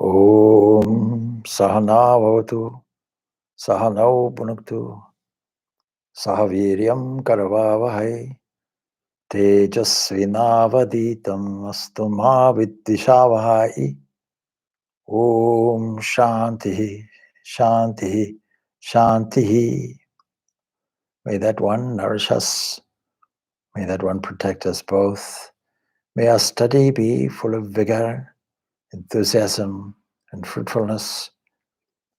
Om Sahana Vavatu Sahanau Punuktu Sahaviryam Karavavahai Tejasvinavaditam Astu Ma Viddhishavahai. Om Shanti Shanti Shanti. May that one nourish us. May that one protect us both. May our study be full of vigor, enthusiasm, and fruitfulness.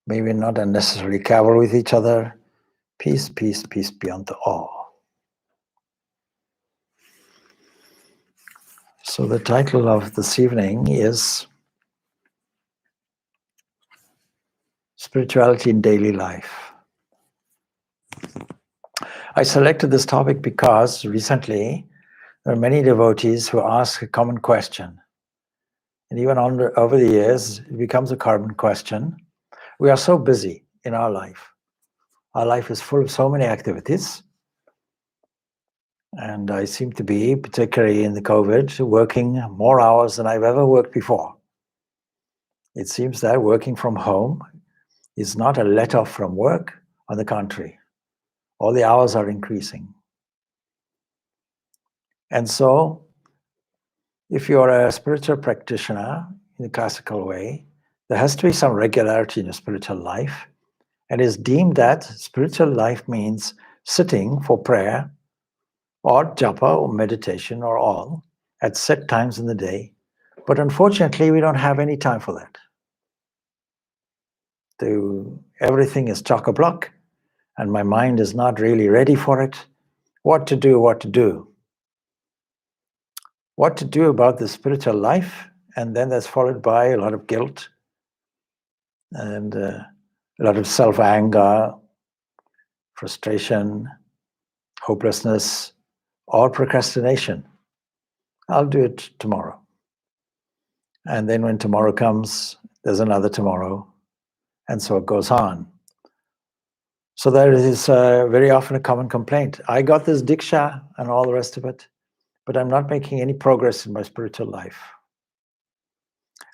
May we not unnecessarily cavil with each other. Peace, peace, peace beyond all. So the title of this evening is Spirituality in Daily Life. I selected this topic because recently there are many devotees who ask a common question. And even over the years, it becomes a common question. We are so busy in our life. Our life is full of so many activities. And I seem to be, particularly in the COVID, working more hours than I've ever worked before. It seems that working from home is not a let-off from work. On the contrary, all the hours are increasing. And so, if you're a spiritual practitioner in the classical way, there has to be some regularity in your spiritual life. And it's deemed that spiritual life means sitting for prayer or japa or meditation or all at set times in the day. But unfortunately, we don't have any time for that. Everything is chock-a-block, and my mind is not really ready for it. What to do, what to do. What to do about the spiritual life, and then that's followed by a lot of guilt and a lot of self-anger, frustration, hopelessness, or procrastination. I'll do it tomorrow. And then when tomorrow comes, there's another tomorrow, and so it goes on. So there is very often a common complaint. I got this diksha and all the rest of it, but I'm not making any progress in my spiritual life.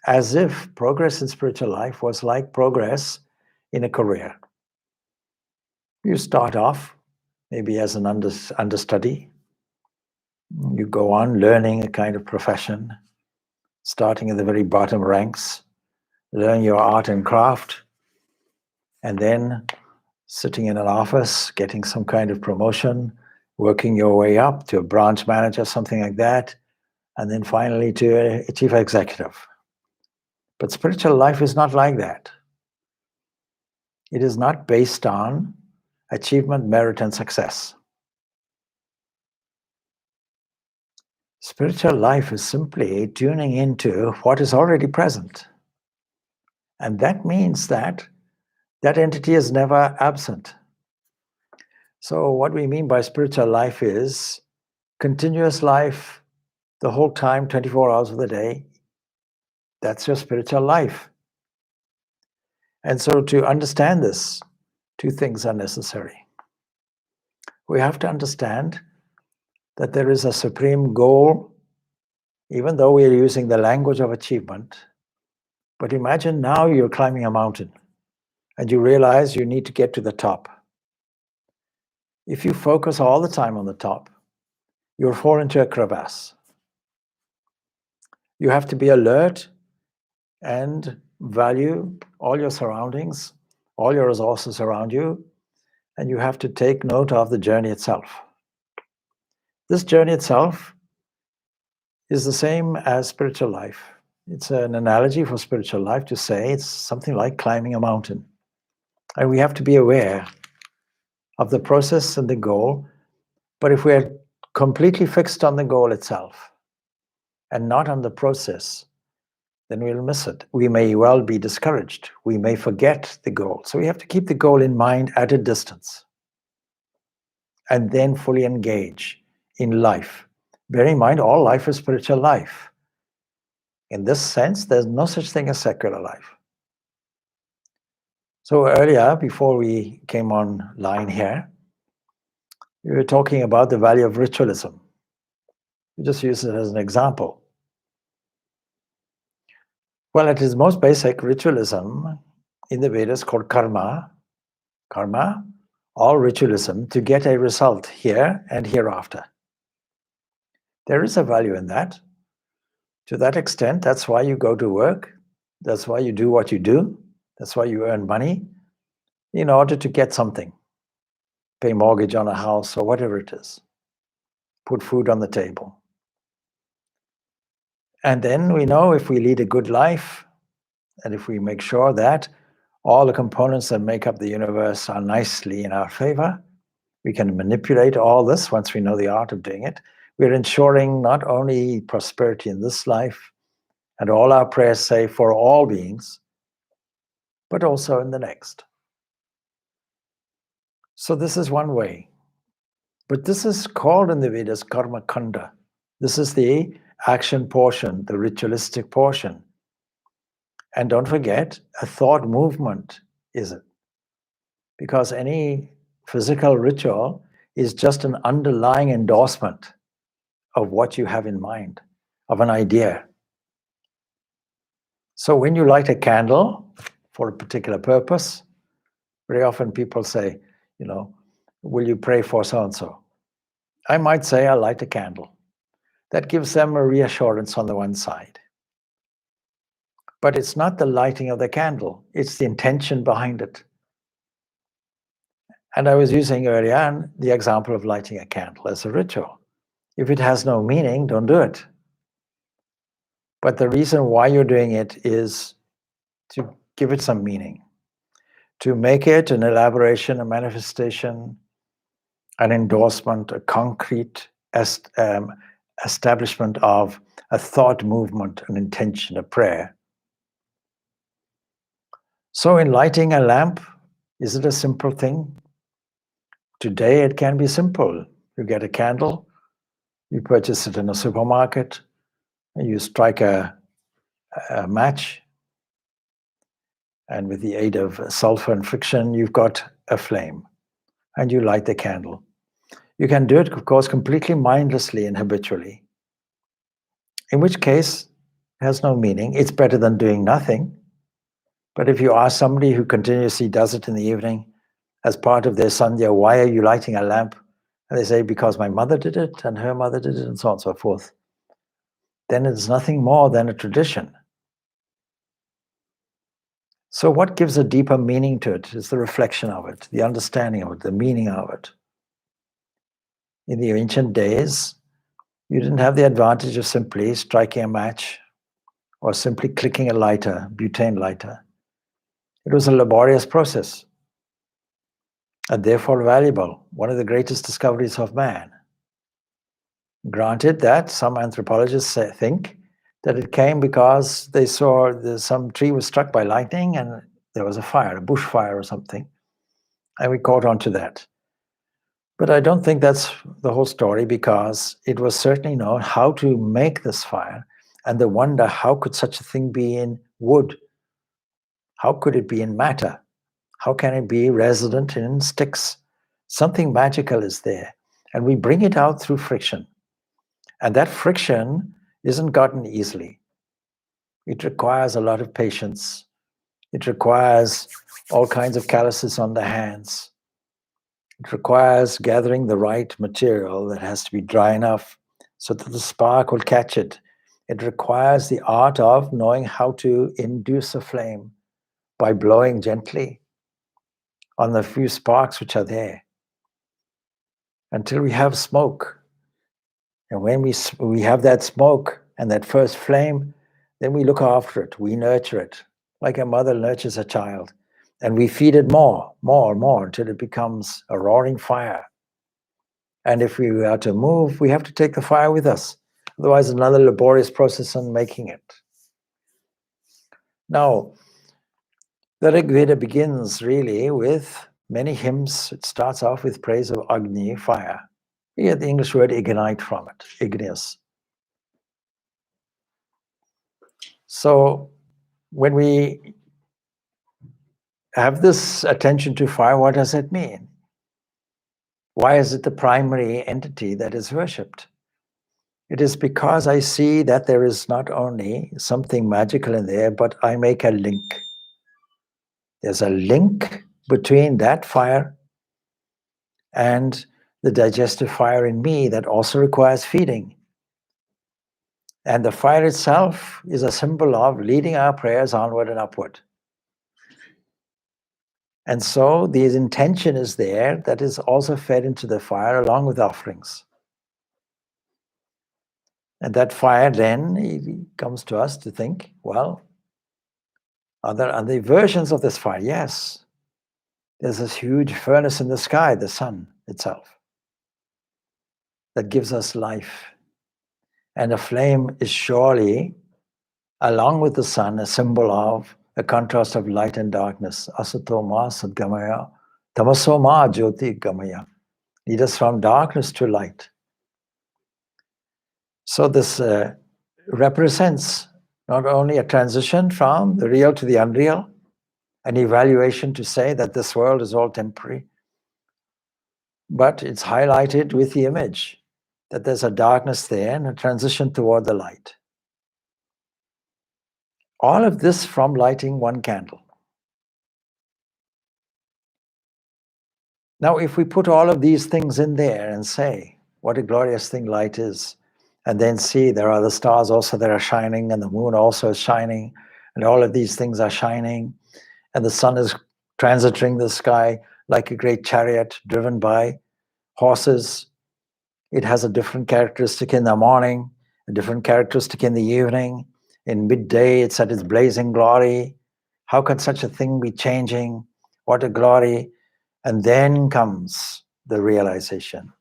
As if progress in spiritual life was like progress in a career. You start off maybe as an understudy. You go on learning a kind of profession, starting at the very bottom ranks, learn your art and craft, and then sitting in an office, getting some kind of promotion, working your way up to a branch manager, something like that, and then finally to a chief executive. But spiritual life is not like that. It is not based on achievement, merit, and success. Spiritual life is simply tuning into what is already present. And that means that that entity is never absent. So what we mean by spiritual life is continuous life the whole time, 24 hours of the day. That's your spiritual life. And so to understand this, two things are necessary. We have to understand that there is a supreme goal, even though we are using the language of achievement. But imagine now you're climbing a mountain and you realize you need to get to the top. If you focus all the time on the top, you'll fall into a crevasse. You have to be alert and value all your surroundings, all your resources around you, and you have to take note of the journey itself. This journey itself is the same as spiritual life. It's an analogy for spiritual life to say it's something like climbing a mountain. And we have to be aware of the process and the goal, but if we're completely fixed on the goal itself and not on the process, then we'll miss it. We may well be discouraged. We may forget the goal. So we have to keep the goal in mind at a distance and then fully engage in life. Bear in mind, all life is spiritual life. In this sense, there's no such thing as secular life. So earlier, before we came online here, we were talking about the value of ritualism. We just use it as an example. Well, at its most basic, ritualism in the Vedas called karma, all ritualism to get a result here and hereafter. There is a value in that. To that extent, that's why you go to work. That's why you do what you do. That's why you earn money in order to get something. Pay mortgage on a house or whatever it is. Put food on the table. And then we know if we lead a good life, and if we make sure that all the components that make up the universe are nicely in our favor, we can manipulate all this once we know the art of doing it. We're ensuring not only prosperity in this life, and all our prayers say for all beings, but also in the next. So this is one way. But this is called in the Vedas karma kanda. This is the action portion, the ritualistic portion. And don't forget, a thought movement is it. Because any physical ritual is just an underlying endorsement of what you have in mind, of an idea. So when you light a candle for a particular purpose, very often people say, will you pray for so-and-so? I might say I'll light a candle. That gives them a reassurance on the one side. But it's not the lighting of the candle, it's the intention behind it. And I was using earlier on the example of lighting a candle as a ritual. If it has no meaning, don't do it. But the reason why you're doing it is to give it some meaning, to make it an elaboration, a manifestation, an endorsement, a concrete establishment of a thought movement, an intention, a prayer. So in lighting a lamp, is it a simple thing? Today it can be simple. You get a candle, you purchase it in a supermarket, and you strike a match, and with the aid of sulfur and friction, you've got a flame, and you light the candle. You can do it, of course, completely mindlessly and habitually, in which case it has no meaning. It's better than doing nothing. But if you ask somebody who continuously does it in the evening as part of their sandhya, why are you lighting a lamp? And they say, because my mother did it, and her mother did it, and so on and so forth. Then it's nothing more than a tradition. So what gives a deeper meaning to it is the reflection of it, the understanding of it, the meaning of it. In the ancient days, you didn't have the advantage of simply striking a match or simply clicking a lighter, butane lighter. It was a laborious process, and therefore valuable, one of the greatest discoveries of man. Granted that some anthropologists think that it came because they saw some tree was struck by lightning and there was a fire, a bushfire or something, and we caught on to that. But I don't think that's the whole story, because it was certainly known how to make this fire, and the wonder, how could such a thing be in wood? How could it be in matter? How can it be resident in sticks? Something magical is there, and we bring it out through friction. And that friction isn't gotten easily. It requires a lot of patience. It requires all kinds of calluses on the hands. It requires gathering the right material that has to be dry enough so that the spark will catch it. It requires the art of knowing how to induce a flame by blowing gently on the few sparks which are there until we have smoke. And when we have that smoke and that first flame, then we look after it, we nurture it, like a mother nurtures a child. And we feed it more until it becomes a roaring fire. And if we are to move, we have to take the fire with us. Otherwise, another laborious process on making it. Now, the Rig Veda begins really with many hymns. It starts off with praise of Agni, fire. We get the English word ignite from it, igneous. So when we have this attention to fire, what does it mean? Why is it the primary entity that is worshipped? It is because I see that there is not only something magical in there, but I make a link. There's a link between that fire and the digestive fire in me that also requires feeding. And the fire itself is a symbol of leading our prayers onward and upward. And so the intention is there that is also fed into the fire along with offerings. And that fire then comes to us to think, well, are there versions of this fire? Yes. There's this huge furnace in the sky, the sun itself, that gives us life. And a flame is surely, along with the sun, a symbol of a contrast of light and darkness. Asato ma sadgamaya, tamaso ma jyoti gamaya. Lead us from darkness to light. So this represents not only a transition from the real to the unreal, an evaluation to say that this world is all temporary, but it's highlighted with the image that there's a darkness there and a transition toward the light. All of this from lighting one candle. Now, if we put all of these things in there and say, what a glorious thing light is, and then see there are the stars also that are shining, and the moon also is shining, and all of these things are shining, and the sun is transiting the sky like a great chariot driven by horses. It has a different characteristic in the morning, a different characteristic in the evening. In midday, it's at its blazing glory. How can such a thing be changing? What a glory. And then comes the realization.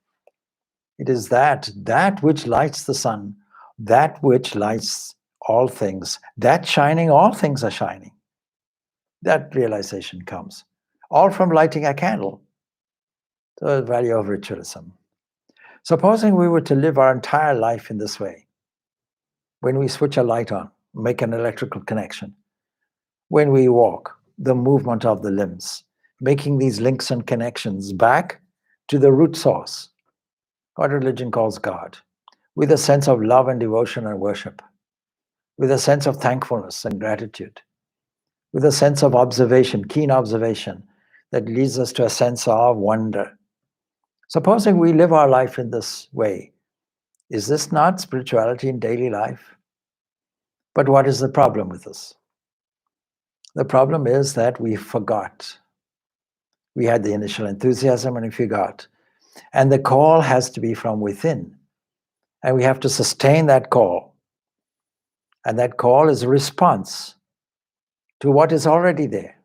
It is that which lights the sun, that which lights all things, that shining, all things are shining. That realization comes. All from lighting a candle. The value of ritualism. Supposing we were to live our entire life in this way, when we switch a light on, make an electrical connection, when we walk, the movement of the limbs, making these links and connections back to the root source, what religion calls God, with a sense of love and devotion and worship, with a sense of thankfulness and gratitude, with a sense of observation, keen observation, that leads us to a sense of wonder. Supposing we live our life in this way, is this not spirituality in daily life? But what is the problem with this? The problem is that we forgot. We had the initial enthusiasm and we forgot. And the call has to be from within. And we have to sustain that call. And that call is a response to what is already there.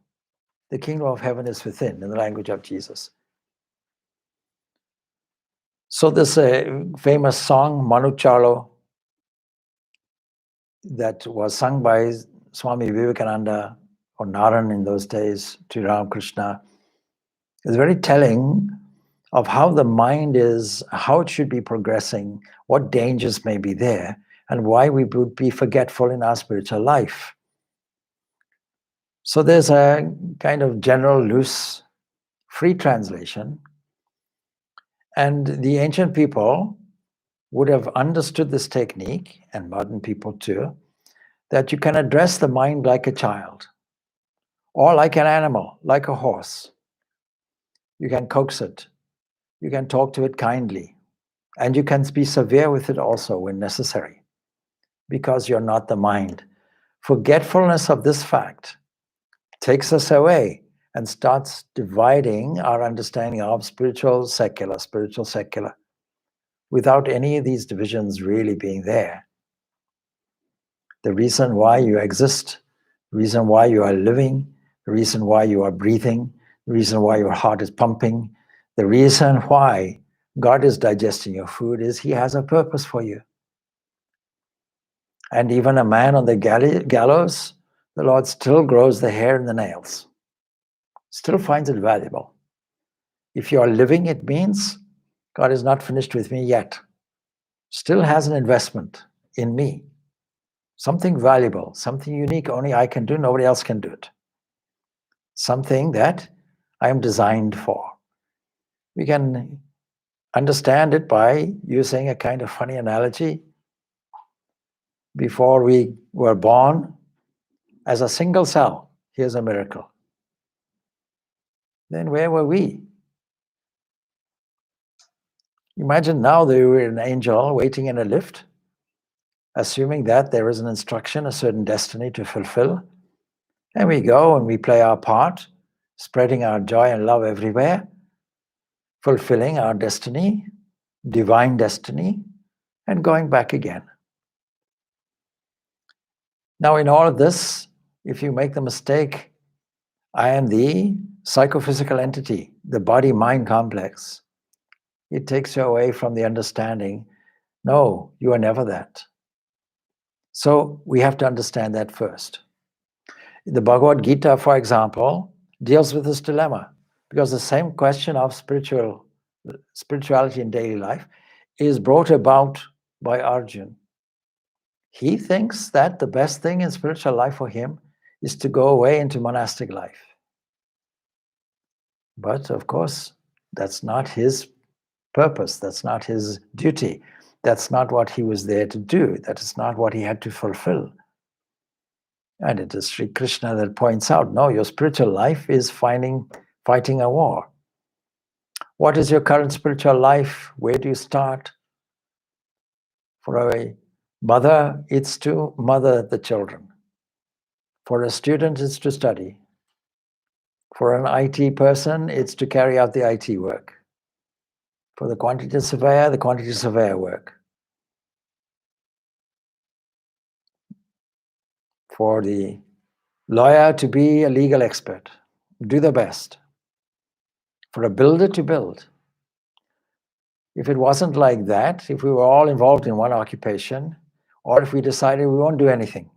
The kingdom of heaven is within, in the language of Jesus. So this famous song, Manuchalo, that was sung by Swami Vivekananda, or Naran in those days, to Ramakrishna, is very telling of how the mind is, how it should be progressing, what dangers may be there, and why we would be forgetful in our spiritual life. So there's a kind of general, loose, free translation. And the ancient people would have understood this technique, and modern people too, that you can address the mind like a child, or like an animal, like a horse. You can coax it. You can talk to it kindly. And you can be severe with it also when necessary, because you're not the mind. Forgetfulness of this fact takes us away and starts dividing our understanding of spiritual, secular, without any of these divisions really being there. The reason why you exist, the reason why you are living, the reason why you are breathing, the reason why your heart is pumping, the reason why God is digesting your food is He has a purpose for you. And even a man on the gallows, the Lord still grows the hair and the nails, still finds it valuable. If you are living, it means God is not finished with me yet. Still has an investment in me. Something valuable, something unique, only I can do, nobody else can do it. Something that I am designed for. We can understand it by using a kind of funny analogy. before we were born as a single cell. Here's a miracle. Then where were we? Imagine now that you were an angel waiting in a lift, assuming that there is an instruction, a certain destiny to fulfill. And we go and we play our part, spreading our joy and love everywhere, fulfilling our destiny, divine destiny, and going back again. Now, in all of this, if you make the mistake, I am the psychophysical entity, the body-mind complex, it takes you away from the understanding, no, you are never that. So we have to understand that first. The Bhagavad Gita, for example, deals with this dilemma, because the same question of spirituality in daily life is brought about by Arjuna. He thinks that the best thing in spiritual life for him is to go away into monastic life. But of course, that's not his purpose, that's not his duty, that's not what he was there to do, that is not what he had to fulfill. And it is Sri Krishna that points out, no, your spiritual life is fighting a war. What is your current spiritual life? Where do you start? For a mother, it's to mother the children. For a student, it's to study. For an IT person, it's to carry out the IT work. For the quantity surveyor work. For the lawyer to be a legal expert, do the best. For a builder to build. If it wasn't like that, if we were all involved in one occupation, or if we decided we won't do anything,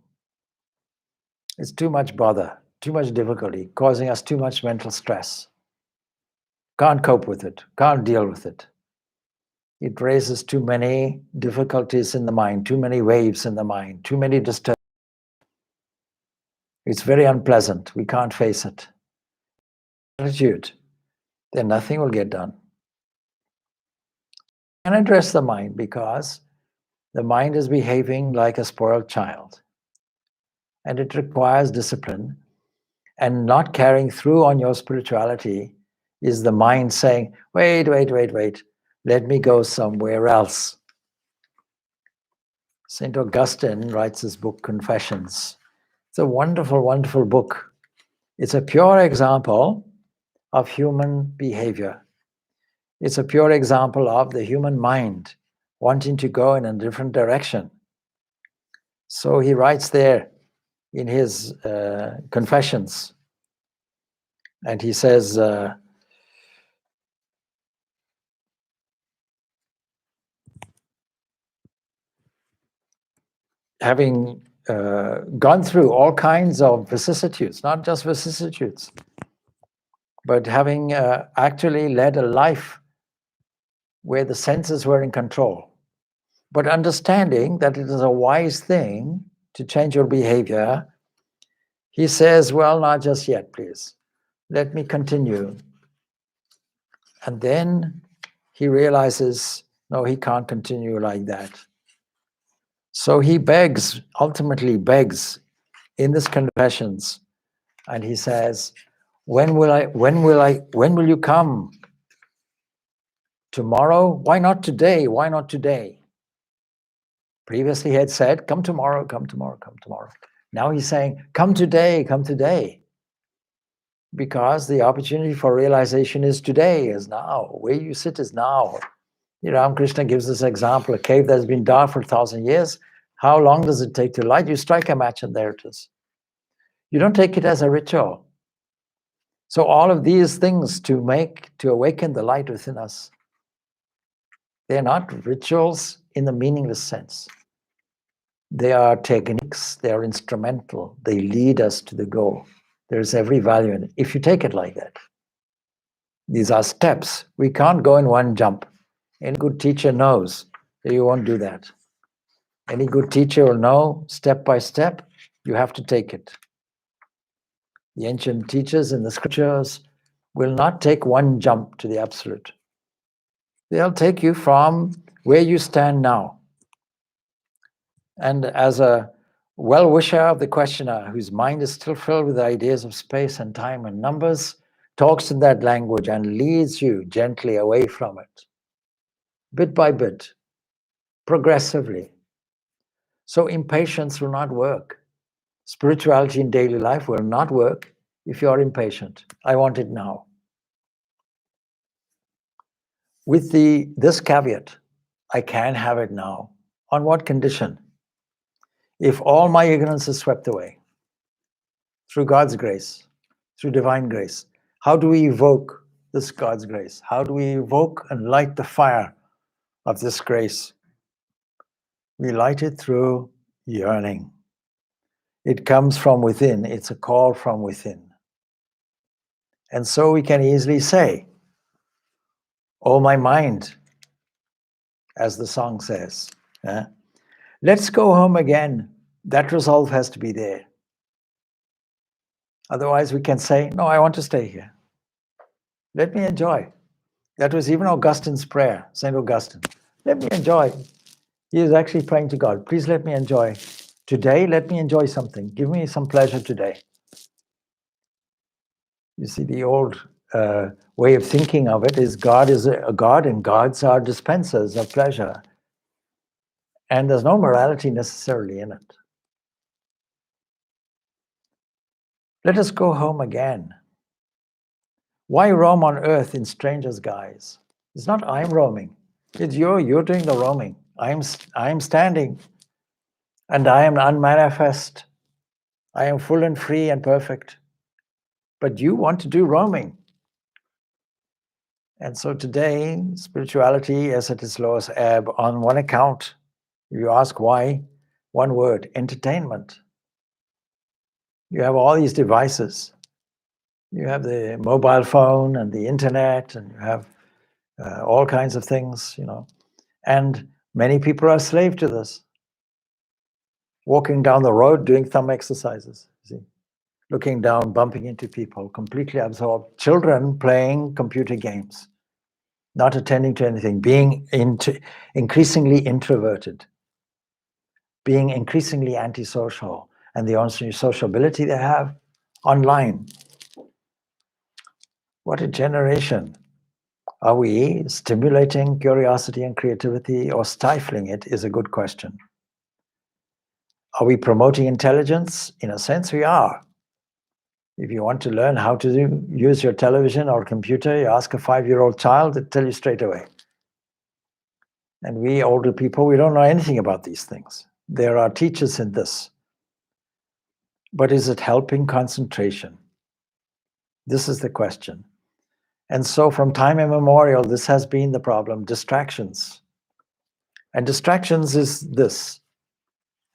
it's too much bother, too much difficulty, causing us too much mental stress. Can't cope with it, can't deal with it. It raises too many difficulties in the mind, too many waves in the mind, too many disturbances. It's very unpleasant, we can't face it. Attitude, then nothing will get done. And address the mind, because the mind is behaving like a spoiled child. And it requires discipline. And not carrying through on your spirituality is the mind saying, wait, let me go somewhere else. St. Augustine writes his book, Confessions. It's a wonderful, wonderful book. It's a pure example of human behavior. It's a pure example of the human mind wanting to go in a different direction. So he writes there in his Confessions, and he says, having gone through all kinds of vicissitudes, not just vicissitudes, but having actually led a life where the senses were in control, but understanding that it is a wise thing to change your behavior, he says, well, not just yet, please. Let me continue. And then he realizes, no, he can't continue like that. So he begs, ultimately begs in this Confessions, and he says, when will you come? Tomorrow? Why not today? Why not today? Previously he had said, come tomorrow, come tomorrow, come tomorrow. Now he's saying, come today, come today. Because the opportunity for realization is today, is now. Where you sit is now. Ramakrishna gives this example, a cave that's been dark for 1,000 years. How long does it take to light? You strike a match and there it is. You don't take it as a ritual. So all of these things to awaken the light within us, they're not rituals in the meaningless sense. They are techniques, they are instrumental, they lead us to the goal. There's every value in it, if you take it like that. These are steps. We can't go in one jump. Any good teacher knows that you won't do that. Any good teacher will know, step by step, you have to take it. The ancient teachers in the scriptures will not take one jump to the absolute. They'll take you from where you stand now. And as a well-wisher of the questioner, whose mind is still filled with ideas of space and time and numbers, talks in that language and leads you gently away from it, bit by bit, progressively. So impatience will not work. Spirituality in daily life will not work if you're impatient. I want it now. With this caveat, I can have it now. On what condition? If all my ignorance is swept away through God's grace, through divine grace, how do we evoke this God's grace? How do we evoke and light the fire of this grace? We light it through yearning. It comes from within. It's a call from within. And so we can easily say, "Oh, my mind," as the song says, let's go home again. That resolve has to be there. Otherwise, we can say, "No, I want to stay here. Let me enjoy." That was even Augustine's prayer, St. Augustine. Let me enjoy. He is actually praying to God, please let me enjoy. Today, let me enjoy something. Give me some pleasure today. You see, the old way of thinking of it is God is a God and gods are dispensers of pleasure. And there's no morality necessarily in it. Let us go home again. Why roam on earth in strangers' guise? It's not I'm roaming. It's you're doing the roaming. I'm standing and I am unmanifest. I am full and free and perfect. But you want to do roaming. And so today, spirituality is at its lowest ebb on one account. You ask why? One word, entertainment. You have all these devices. You have the mobile phone and the internet, and you have all kinds of things, And many people are slave to this. Walking down the road, doing thumb exercises, see? Looking down, bumping into people, completely absorbed. Children playing computer games, not attending to anything, being increasingly introverted, being increasingly antisocial, and the only sociability they have online. What a generation. Are we stimulating curiosity and creativity or stifling it is a good question. Are we promoting intelligence? In a sense, we are. If you want to learn how to use your television or computer, you ask a 5-year-old child, they'll tell you straight away. And we older people, we don't know anything about these things. There are teachers in this. But is it helping concentration? This is the question. And so from time immemorial, this has been the problem, distractions. And distractions is this.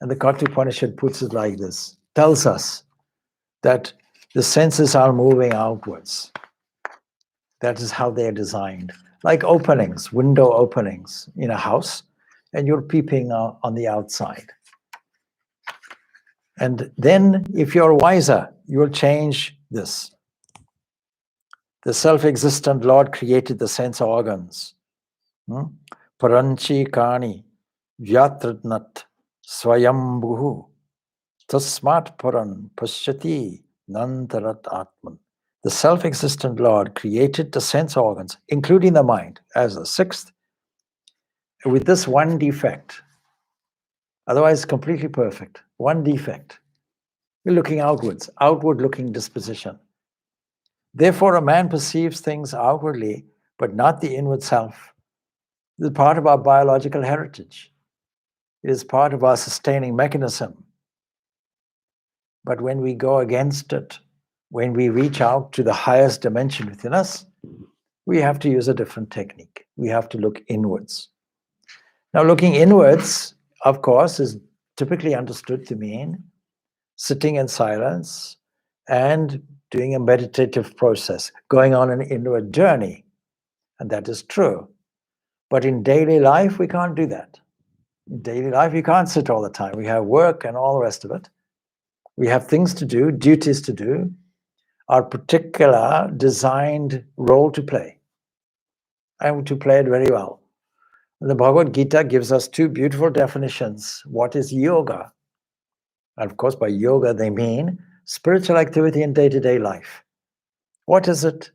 And the Katha Upanishad puts it like this, tells us that the senses are moving outwards. That is how they're designed. Like openings, window openings in a house, and you're peeping on the outside. And then, if you're wiser, you'll change this. The self-existent Lord created the sense organs. Paranchi kani vyatradnat swayambhuhu tasmat paran pashyati nantarat atman. The self-existent Lord created the sense organs, including the mind, as the sixth, with this one defect. Otherwise, completely perfect. One defect. We're looking outwards, outward-looking disposition. Therefore, a man perceives things outwardly, but not the inward self. This is part of our biological heritage. It is part of our sustaining mechanism. But when we go against it, when we reach out to the highest dimension within us, we have to use a different technique. We have to look inwards. Now, looking inwards, of course, is typically understood to mean sitting in silence and doing a meditative process, going on an inward journey. And that is true. But in daily life, we can't do that. In daily life, you can't sit all the time. We have work and all the rest of it. We have things to do, duties to do, our particular designed role to play, and to play it very well. And the Bhagavad Gita gives us two beautiful definitions. What is yoga? And of course, by yoga, they mean spiritual activity in day-to-day life. What is it?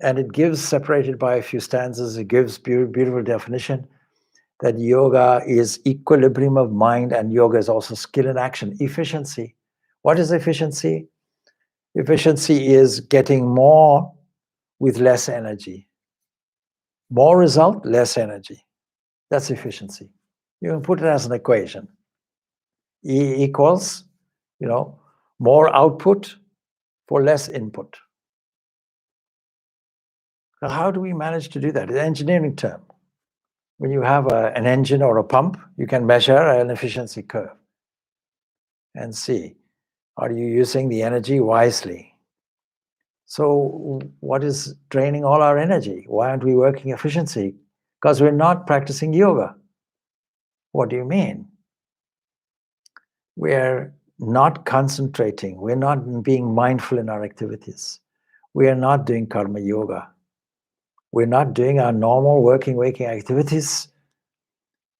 And it gives, separated by a few stanzas, it gives beautiful definition that yoga is equilibrium of mind, and yoga is also skill in action, efficiency. What is efficiency? Efficiency is getting more with less energy. More result, less energy. That's efficiency. You can put it as an equation. E equals, more output for less input. Now, how do we manage to do that? It's an engineering term. When you have an engine or a pump, you can measure an efficiency curve and see, are you using the energy wisely? So what is draining all our energy? Why aren't we working efficiency? Because we're not practicing yoga. What do you mean? We're not concentrating. We're not being mindful in our activities. We are not doing karma yoga. We're not doing our normal waking activities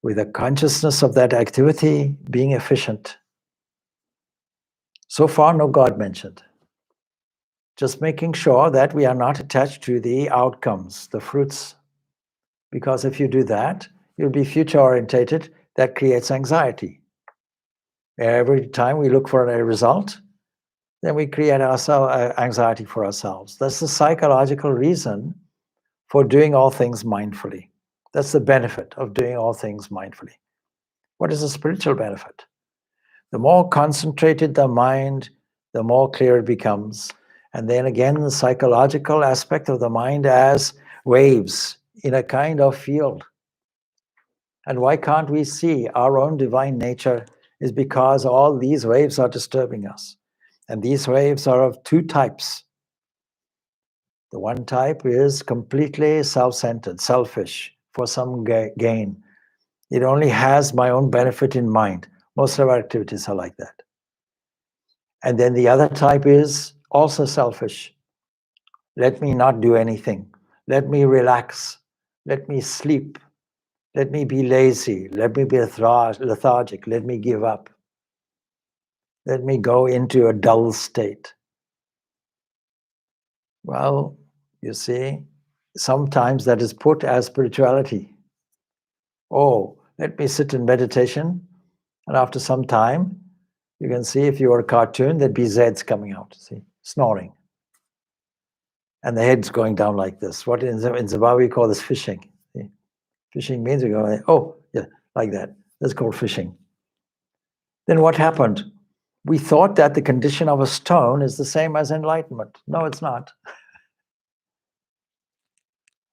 with a consciousness of that activity being efficient. So far, no God mentioned. Just making sure that we are not attached to the outcomes, the fruits. Because if you do that, you'll be future-orientated. That creates anxiety. Every time we look for a result, then we create anxiety for ourselves. That's the psychological reason for doing all things mindfully. That's the benefit of doing all things mindfully. What is the spiritual benefit? The more concentrated the mind, the more clear it becomes. And then again, the psychological aspect of the mind as waves in a kind of field. And why can't we see our own divine nature is because all these waves are disturbing us. And these waves are of two types. The one type is completely self-centered, selfish, for some gain. It only has my own benefit in mind. Most of our activities are like that. And then the other type is also selfish. Let me not do anything. Let me relax. Let me sleep. Let me be lazy. Let me be lethargic. Let me give up. Let me go into a dull state. Well, you see, sometimes that is put as spirituality. Oh, let me sit in meditation, and after some time, you can see if you were a cartoon, there'd be Zeds coming out, see, snoring. And the head's going down like this. What in Zimbabwe we call this fishing. See? Fishing means you go, oh, yeah, like that. That's called fishing. Then what happened? We thought that the condition of a stone is the same as enlightenment. No, it's not.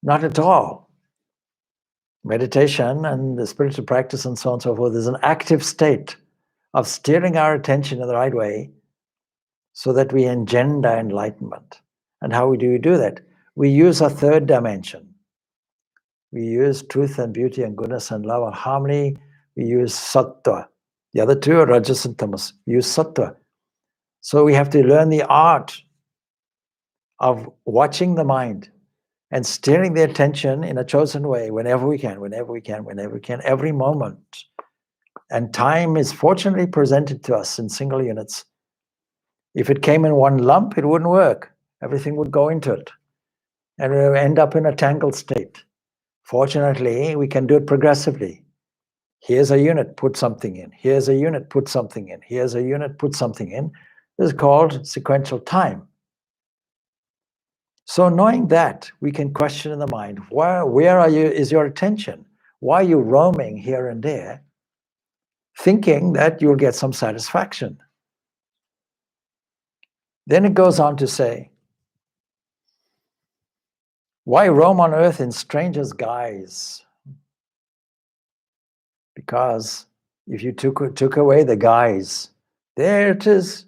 Not at all. Meditation and the spiritual practice and so on and so forth is an active state of steering our attention in the right way so that we engender enlightenment. And how do we do that? We use a third dimension. We use truth and beauty and goodness and love and harmony. We use sattva. The other two are rajas and tamas. We use sattva. So we have to learn the art of watching the mind and steering the attention in a chosen way whenever we can, every moment. And time is fortunately presented to us in single units. If it came in one lump, it wouldn't work. Everything would go into it. And we would end up in a tangled state. Fortunately, we can do it progressively. Here's a unit, put something in. Here's a unit, put something in. Here's a unit, put something in. This is called sequential time. So knowing that, we can question in the mind, where is your attention? Why are you roaming here and there, thinking that you'll get some satisfaction? Then it goes on to say, why roam on earth in strangers' guise? Because if you took away the guise, there it is.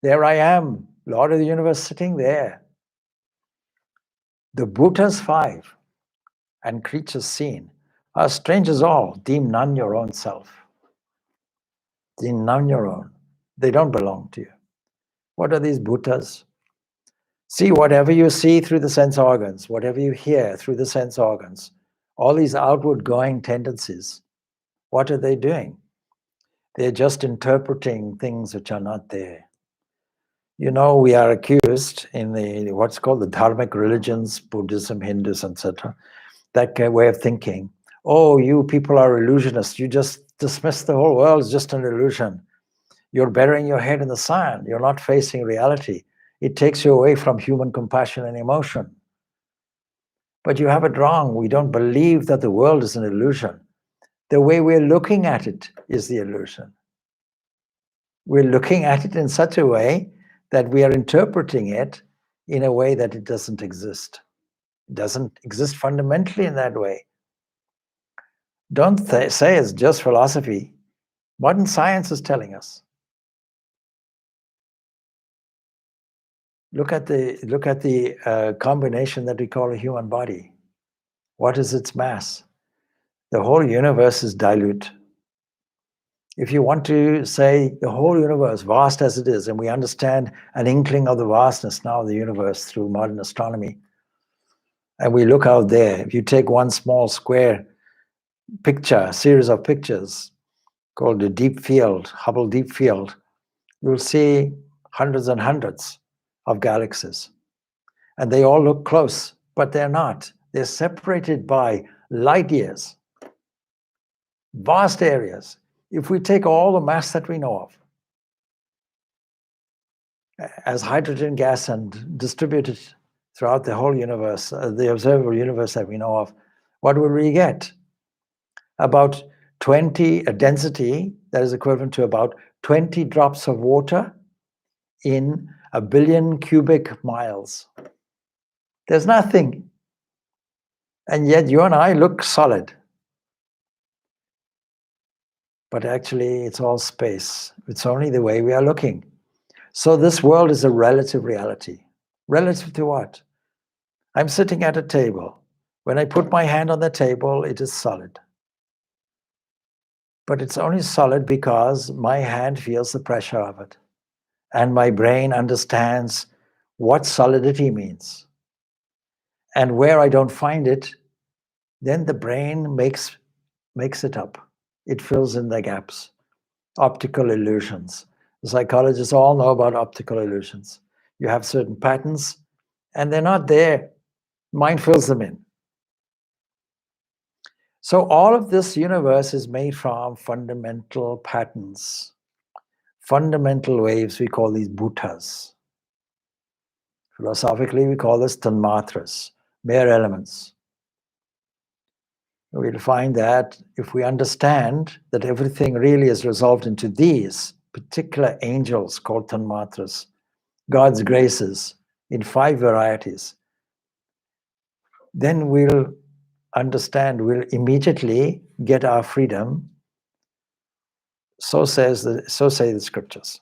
There I am, Lord of the universe sitting there. The Bhutas 5 and creatures seen are strangers all, deem none your own self. Deem none your own. They don't belong to you. What are these Bhutas? See, whatever you see through the sense organs, whatever you hear through the sense organs, All these outward going tendencies, what are they doing? They're just interpreting things which are not there. You know, we are accused in the what's called the dharmic religions, Buddhism, Hinduism, etc., that way of thinking. Oh, you people are illusionists. You just dismiss the whole world as just an illusion. You're burying your head in the sand. You're not facing reality. It takes you away from human compassion and emotion. But you have it wrong. We don't believe that the world is an illusion. The way we're looking at it is the illusion. We're looking at it in such a way that we are interpreting it in a way that it doesn't exist. It doesn't exist fundamentally in that way. Don't say it's just philosophy. Modern science is telling us. Look at the combination that we call a human body. What is its mass? The whole universe is dilute. If you want to say the whole universe, vast as it is, and we understand an inkling of the vastness now of the universe through modern astronomy, and we look out there, if you take one small square picture, series of pictures called the deep field, Hubble deep field, you'll see hundreds and hundreds of galaxies. And they all look close, but they're not. They're separated by light years, vast areas. If we take all the mass that we know of as hydrogen gas and distribute it throughout the whole universe, the observable universe that we know of, what will we get? About 20, a density that is equivalent to about 20 drops of water in 1 billion cubic miles. There's nothing. And yet you and I look solid. But actually it's all space. It's only the way we are looking. So this world is a relative reality. Relative to what? I'm sitting at a table. When I put my hand on the table, it is solid. But it's only solid because my hand feels the pressure of it. And my brain understands what solidity means. And where I don't find it, then the brain makes it up. It fills in the gaps. Optical illusions. The psychologists all know about optical illusions. You have certain patterns, and they're not there. Mind fills them in. So all of this universe is made from fundamental patterns, fundamental waves. We call these bhutas. Philosophically, we call this tanmatras, mere elements. We'll find that if we understand that everything really is resolved into these particular angels called tanmatras, God's graces in 5 varieties, then we'll understand, we'll immediately get our freedom. So say the scriptures.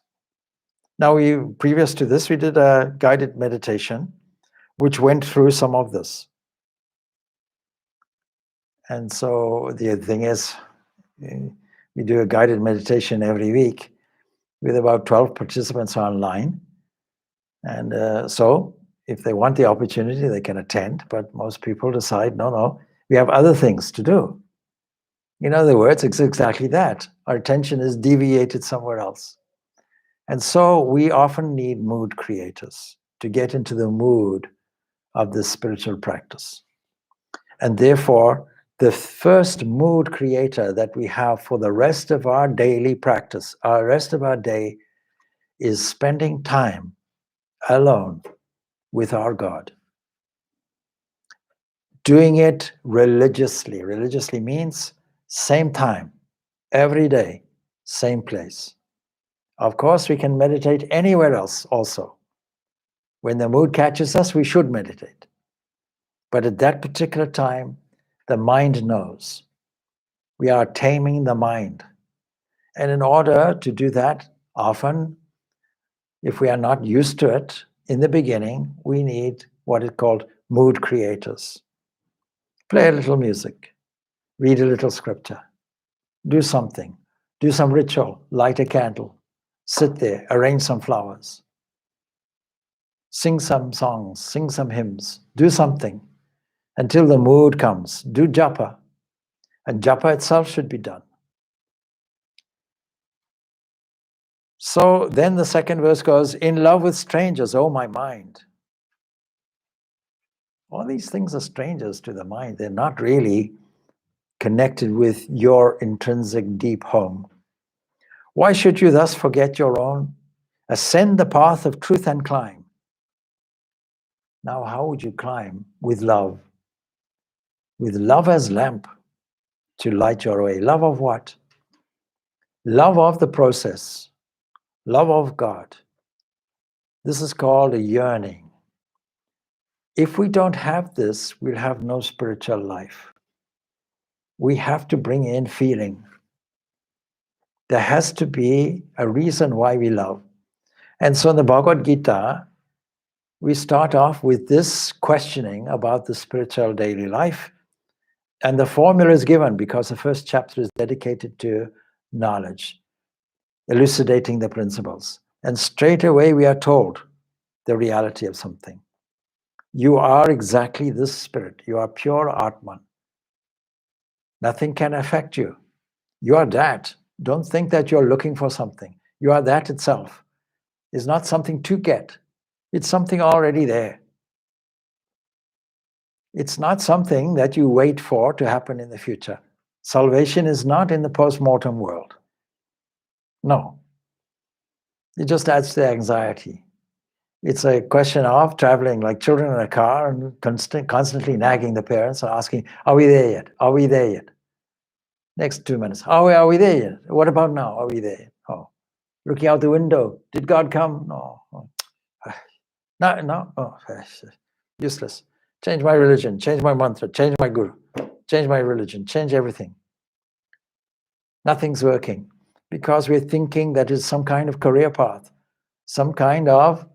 Now, previous to this, we did a guided meditation, which went through some of this. And so the thing is, we do a guided meditation every week with about 12 participants online. And so if they want the opportunity, they can attend, but most people decide, no, we have other things to do. In other words, it's exactly that. Our attention is deviated somewhere else. And so we often need mood creators to get into the mood of this spiritual practice. And therefore, the first mood creator that we have for the rest of our daily practice, our rest of our day, is spending time alone with our God. Doing it religiously. Religiously means same time, every day, same place. Of course, we can meditate anywhere else also. When the mood catches us, we should meditate. But at that particular time, the mind knows. We are taming the mind. And in order to do that, often, if we are not used to it in the beginning, we need what is called mood creators. Play a little music, read a little scripture, do something, do some ritual, light a candle, sit there, arrange some flowers, sing some songs, sing some hymns, do something. until the mood comes. Do japa, and japa itself should be done. So then the second verse goes, in love with strangers, oh my mind. All these things are strangers to the mind. They're not really connected with your intrinsic deep home. Why should you thus forget your own? Ascend the path of truth and climb. Now, how would you climb? With love. With love as lamp to light your way. Love of what? Love of the process. Love of God. This is called a yearning. If we don't have this, we'll have no spiritual life. We have to bring in feeling. There has to be a reason why we love. And so in the Bhagavad Gita, we start off with this questioning about the spiritual daily life. And the formula is given because the first chapter is dedicated to knowledge, elucidating the principles. And straight away we are told the reality of something. You are exactly this spirit. You are pure Atman. Nothing can affect you. You are that. Don't think that you're looking for something. You are that itself. It's not something to get. It's something already there. It's not something that you wait for to happen in the future. Salvation is not in the post-mortem world. No. It just adds to the anxiety. It's a question of traveling like children in a car and constantly nagging the parents and asking, are we there yet? Are we there yet? Next 2 minutes, are we there yet? What about now? Are we there yet? Oh, looking out the window. Did God come? No. Oh. No. Oh, useless. Change my religion, change my mantra, change my guru, change my religion, change everything. Nothing's working because we're thinking that it's some kind of career path, some kind of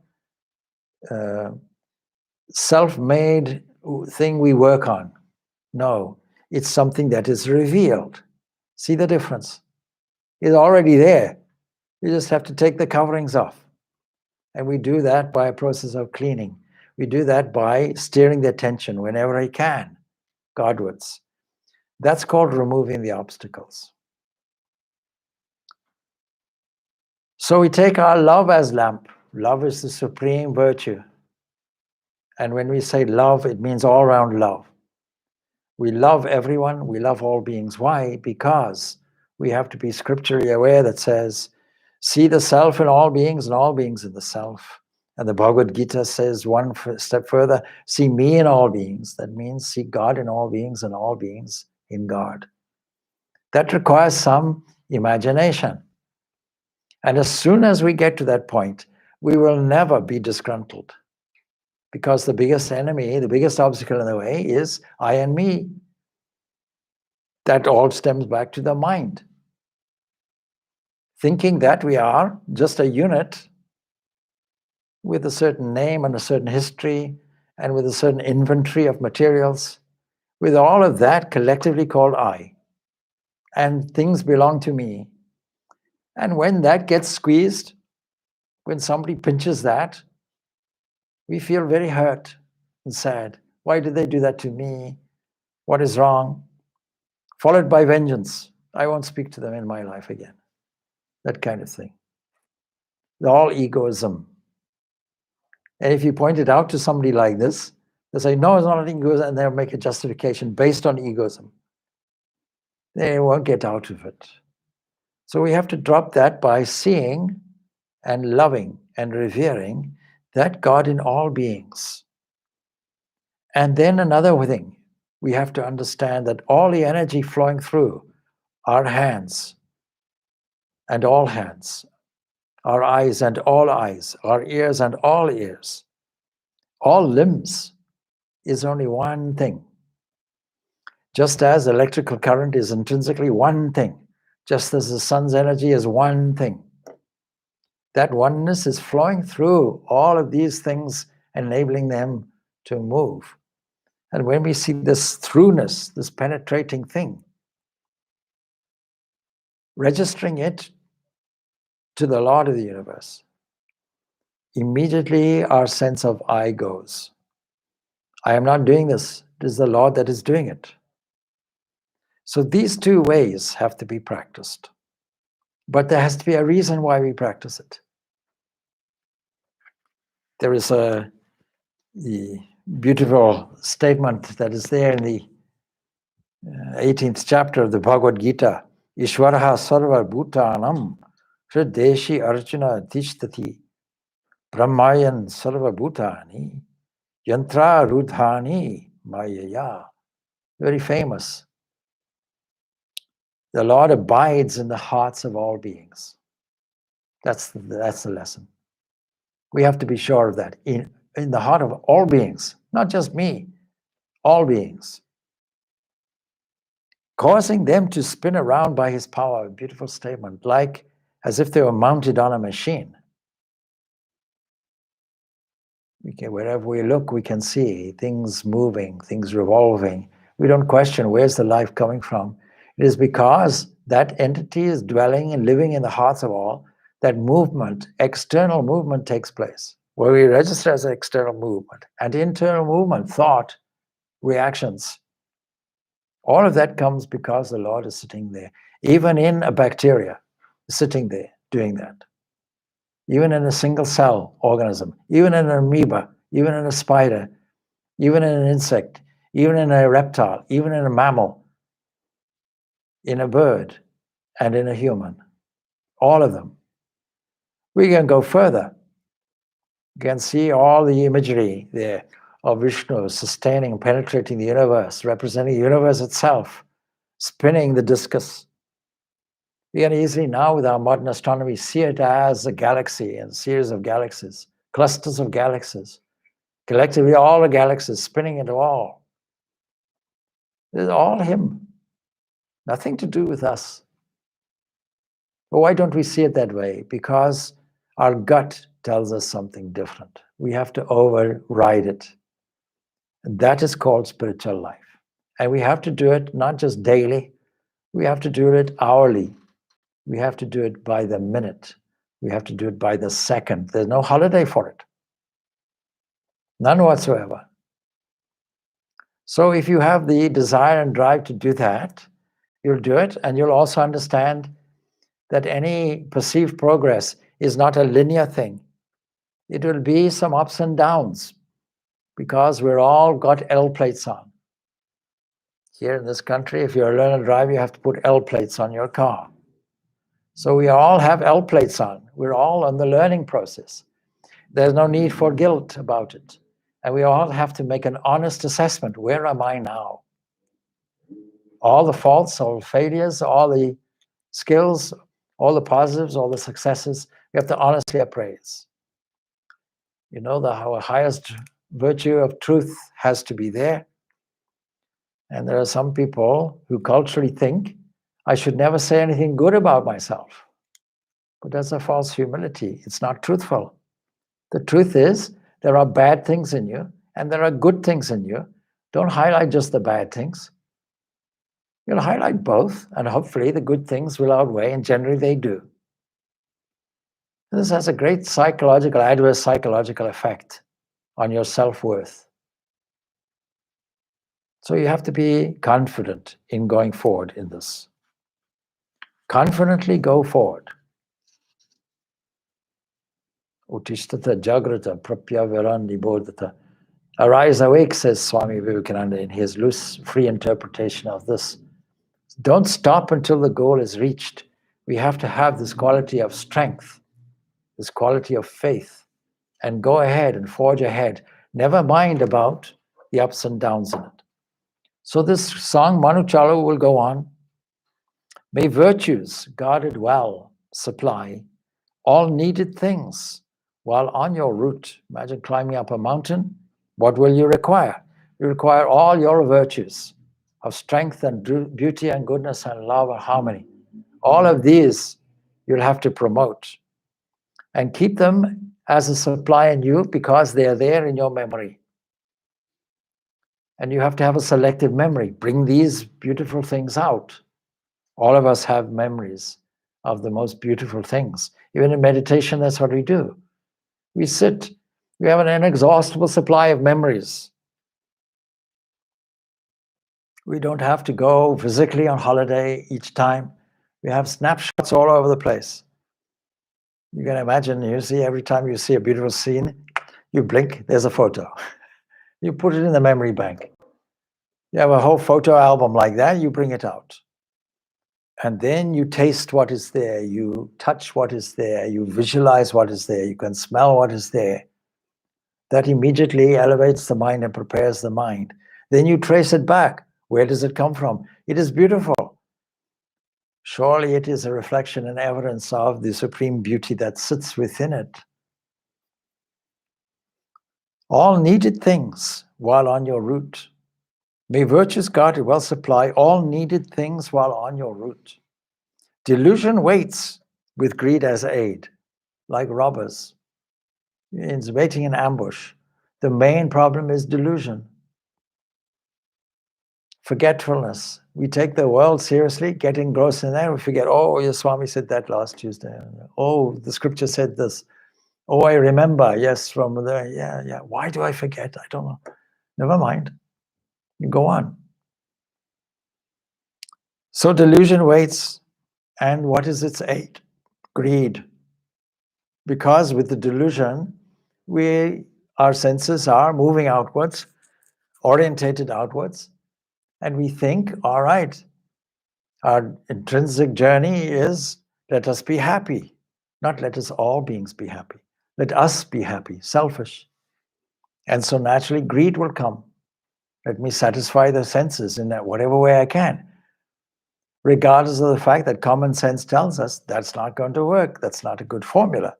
self-made thing we work on. No, it's something that is revealed. See the difference? It's already there. You just have to take the coverings off. And we do that by a process of cleaning. We do that by steering the attention whenever I can, Godwards. That's called removing the obstacles. So we take our love as lamp. Love is the supreme virtue. And when we say love, it means all around love. We love everyone, we love all beings. Why? Because we have to be scripturally aware that says, see the self in all beings and all beings in the self. And the Bhagavad Gita says one step further, see me in all beings. That means see God in all beings and all beings in God. That requires some imagination. And as soon as we get to that point, we will never be disgruntled. Because the biggest enemy, the biggest obstacle in the way is I and me. That all stems back to the mind. Thinking that we are just a unit with a certain name and a certain history and with a certain inventory of materials, with all of that collectively called I. And things belong to me. And when that gets squeezed, when somebody pinches that, we feel very hurt and sad. Why did they do that to me? What is wrong? Followed by vengeance. I won't speak to them in my life again. That kind of thing. All egoism. And if you point it out to somebody like this, they say, no, it's not an egoism, and they'll make a justification based on egoism. They won't get out of it. So we have to drop that by seeing and loving and revering that God in all beings. And then another thing, we have to understand that all the energy flowing through our hands and all hands, our eyes and all eyes, our ears and all ears, all limbs is only one thing. Just as electrical current is intrinsically one thing, just as the sun's energy is one thing. That oneness is flowing through all of these things, enabling them to move. And when we see this throughness, this penetrating thing, registering it to the Lord of the universe, immediately our sense of I goes. I am not doing this It is the Lord that is doing it. So these two ways have to be practiced. But there has to be a reason why we practice it. There is the beautiful statement that is there in the 18th chapter of the Bhagavad Gita. Ishvaraha sarva bhutanam hrideshi arjuna tishtati brahmayan sarva bhutani yantra rudhani mayaya. Very famous. The Lord abides in the hearts of all beings. That's the lesson. We have to be sure of that. In the heart of all beings, not just me, all beings. Causing them to spin around by his power, a beautiful statement, like as if they were mounted on a machine. Wherever we look, we can see things moving, things revolving. We don't question where's the life coming from. It is because that entity is dwelling and living in the hearts of all, that movement, external movement takes place, where we register as an external movement, and internal movement, thought, reactions. All of that comes because the Lord is sitting there. Even in a bacteria, sitting there, doing that. Even in a single cell organism, even in an amoeba, even in a spider, even in an insect, even in a reptile, even in a mammal, in a bird, and in a human. All of them. We can go further. You can see all the imagery there of Vishnu sustaining, penetrating the universe, representing the universe itself, spinning the discus. We can easily now, with our modern astronomy, see it as a galaxy and a series of galaxies, clusters of galaxies. Collectively, all the galaxies spinning into all. This is all him. Nothing to do with us. But why don't we see it that way? Because our gut tells us something different. We have to override it. And that is called spiritual life. And we have to do it not just daily, we have to do it hourly. We have to do it by the minute. We have to do it by the second. There's no holiday for it. None whatsoever. So if you have the desire and drive to do that, you'll do it, and you'll also understand that any perceived progress is not a linear thing. It will be some ups and downs, because we're all got L plates on. Here in this country, if you're a learner driver, you have to put L plates on your car. So we all have L plates on. We're all on the learning process. There's no need for guilt about it. And we all have to make an honest assessment. Where am I now? All the faults, all the failures, all the skills, all the positives, all the successes, we have to honestly appraise. You know, the highest virtue of truth has to be there. And there are some people who culturally think, I should never say anything good about myself. But that's a false humility. It's not truthful. The truth is, there are bad things in you, and there are good things in you. Don't highlight just the bad things. You'll highlight both, and hopefully the good things will outweigh, and generally they do. This has a great adverse psychological effect on your self-worth. So you have to be confident in going forward in this. Confidently go forward. Utishtata jagrata prapyaviran nibodhata. Arise awake, says Swami Vivekananda in his loose, free interpretation of this. Don't stop until the goal is reached. We have to have this quality of strength, this quality of faith, and go ahead and forge ahead. Never mind about the ups and downs in it. So this song, Manu Chalo, will go on. May virtues, guarded well, supply all needed things while on your route. Imagine climbing up a mountain. What will you require? You require all your virtues of strength and beauty and goodness and love and harmony. All of these you'll have to promote and keep them as a supply in you because they are there in your memory. And you have to have a selective memory. Bring these beautiful things out. All of us have memories of the most beautiful things. Even in meditation, that's what we do. We sit. We have an inexhaustible supply of memories. We don't have to go physically on holiday each time. We have snapshots all over the place. You can imagine, you see, every time you see a beautiful scene, you blink, there's a photo. You put it in the memory bank. You have a whole photo album like that, you bring it out. And then you taste what is there, you touch what is there, you visualize what is there, you can smell what is there. That immediately elevates the mind and prepares the mind. Then you trace it back. Where does it come from? It is beautiful. Surely it is a reflection and evidence of the supreme beauty that sits within it. All needed things while on your route. May virtue's God well supply all needed things while on your route. Delusion waits with greed as aid, like robbers. It's waiting in ambush. The main problem is delusion. Forgetfulness. We take the world seriously, get engrossed in that, we forget, oh, your Swami said that last Tuesday. Oh, the scripture said this. Oh, I remember, yes, from there, yeah. Why do I forget? I don't know. Never mind. You go on. So delusion waits, and what is its aid? Greed. Because with the delusion, our senses are moving outwards, orientated outwards, and we think, all right, our intrinsic journey is let us be happy, not let us all beings be happy. Let us be happy, selfish. And so naturally greed will come. Let me satisfy the senses in whatever way I can, regardless of the fact that common sense tells us that's not going to work, that's not a good formula.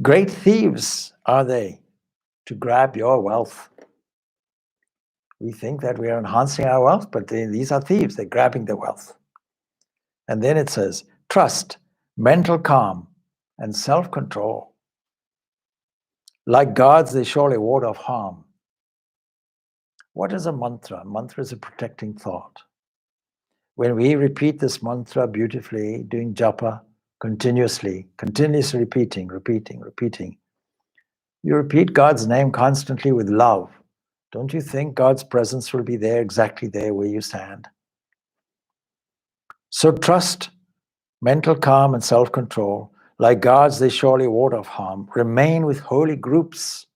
Great thieves are they to grab your wealth. We think that we are enhancing our wealth, but these are thieves, they're grabbing the wealth. And then it says, trust, mental calm, and self-control. Like gods, they surely ward off harm. What is a mantra? A mantra is a protecting thought. When we repeat this mantra beautifully, doing japa continuously repeating, you repeat God's name constantly with love. Don't you think God's presence will be there, exactly there where you stand? So trust, mental calm and self-control. Like gods, they surely ward off harm. Remain with holy groups,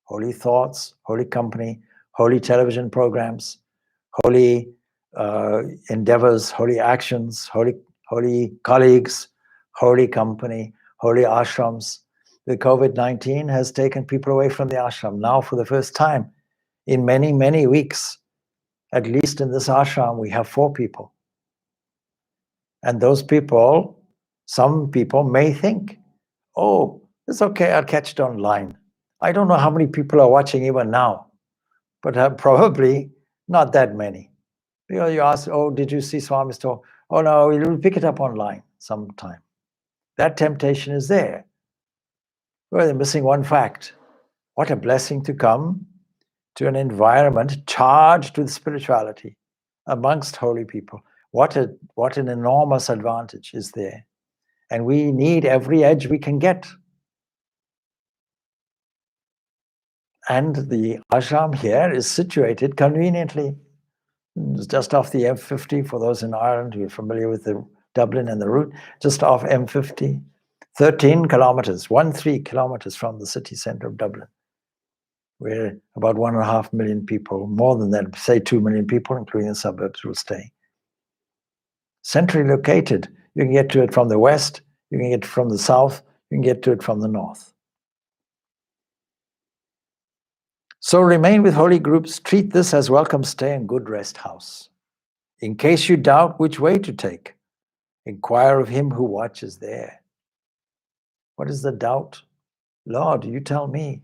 holy thoughts, holy company, holy television programs, holy endeavors, holy actions, holy colleagues, holy company, holy ashrams. The COVID-19 has taken people away from the ashram. Now, for the first time in many, many weeks, at least in this ashram, we have 4 people. And those people, some people may think, oh, it's okay, I'll catch it online. I don't know how many people are watching even now, but probably not that many. You know, you ask, oh, did you see Swami's talk? Oh, no, we'll pick it up online sometime. That temptation is there. Well, they're missing one fact. What a blessing to come to an environment charged with spirituality amongst holy people. What an enormous advantage is there. And we need every edge we can get. And the ashram here is situated conveniently. It's just off the M50, for those in Ireland who are familiar with the Dublin and the route, just off M50, 13 kilometers, 13 kilometers from the city center of Dublin, where about 1.5 million people, more than that, say 2 million people, including the suburbs, will stay. Centrally located, you can get to it from the west, you can get it from the south, you can get to it from the north. So remain with holy groups, treat this as welcome stay and good rest house. In case you doubt which way to take, inquire of him who watches there. What is the doubt? Lord, you tell me.